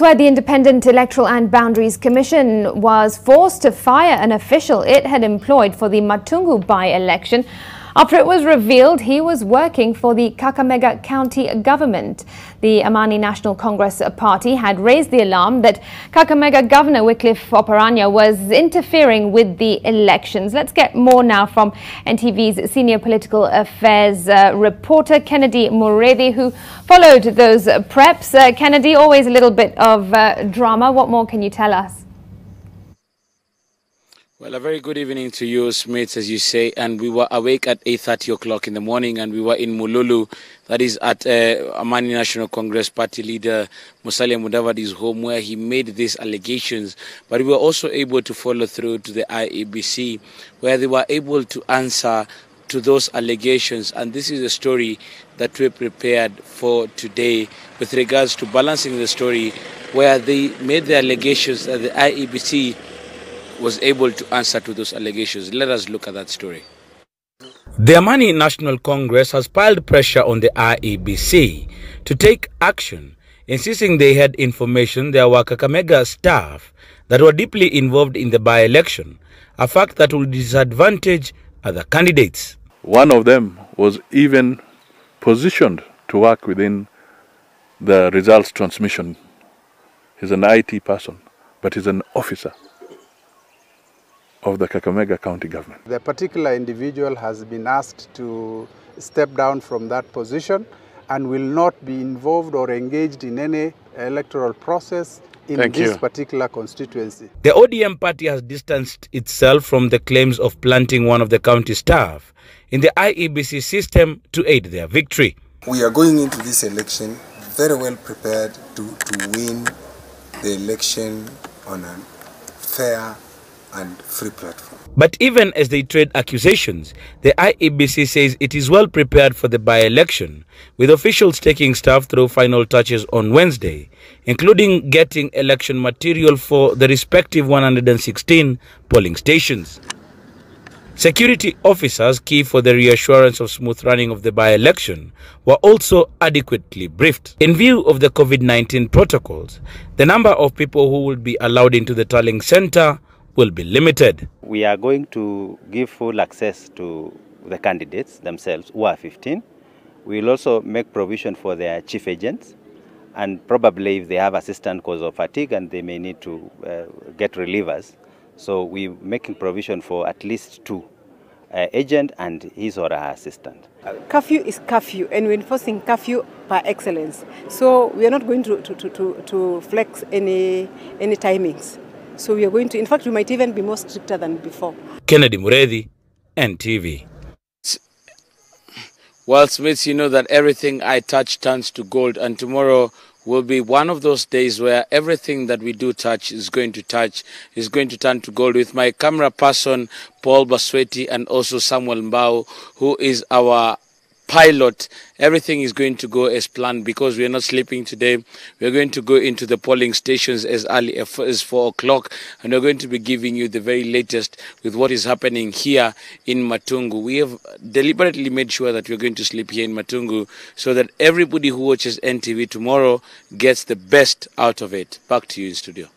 Elsewhere, the Independent Electoral and Boundaries Commission was forced to fire an official it had employed for the Matungu by-election after it was revealed he was working for the Kakamega County government. The Amani National Congress Party had raised the alarm that Kakamega Governor Wycliffe Oparanya was interfering with the elections. Let's get more now from NTV's senior political affairs reporter Kennedy Mureithi, who followed those preps. Kennedy, always a little bit of drama. What more can you tell us? Well, a very good evening to you, Smith, as you say. And we were awake at 8:30 o'clock in the morning, and we were in Mululu, that is at Amani National Congress Party leader Musalia Mudavadi's home, where he made these allegations. But we were also able to follow through to the IEBC, where they were able to answer to those allegations. And this is a story that we prepared for today with regards to balancing the story, where they made the allegations that the IEBC was able to answer to those allegations. Let us look at that story. The Amani National Congress has piled pressure on the IEBC to take action, insisting they had information there were Kakamega staff that were deeply involved in the by-election, a fact that will disadvantage other candidates. One of them was even positioned to work within the results transmission. He's an IT person, but he's an officer of the Kakamega County government. The particular individual has been asked to step down from that position and will not be involved or engaged in any electoral process in this particular constituency. The ODM party has distanced itself from the claims of planting one of the county staff in the IEBC system to aid their victory. We are going into this election very well prepared to win the election on a fair and free platform. But even as they trade accusations, the IEBC says it is well prepared for the by-election, with officials taking staff through final touches on Wednesday, including getting election material for the respective 116 polling stations. Security officers, key for the reassurance of smooth running of the by-election, were also adequately briefed. In view of the COVID-19 protocols, the number of people who will be allowed into the tallying center will be limited. We are going to give full access to the candidates themselves, who are 15. We will also make provision for their chief agents, and probably if they have assistant because of fatigue and they may need to get relievers. So we're making provision for at least 2, agent and his or her assistant. Curfew is curfew, and we're enforcing curfew by excellence. So we are not going to flex any timings. So we are going to, in fact, we might even be more stricter than before. Kennedy Mureithi, NTV. Well, Smith, you know that everything I touch turns to gold, and tomorrow will be one of those days where everything that we do touch is going to turn to gold. With my camera person, Paul Basweti, and also Samuel Mbao, who is our pilot, everything is going to go as planned because we are not sleeping today. We are going to go into the polling stations as early as 4 o'clock, and we're going to be giving you the very latest with what is happening here in Matungu. We have deliberately made sure that we're going to sleep here in Matungu so that everybody who watches NTV tomorrow gets the best out of it. Back to you in studio.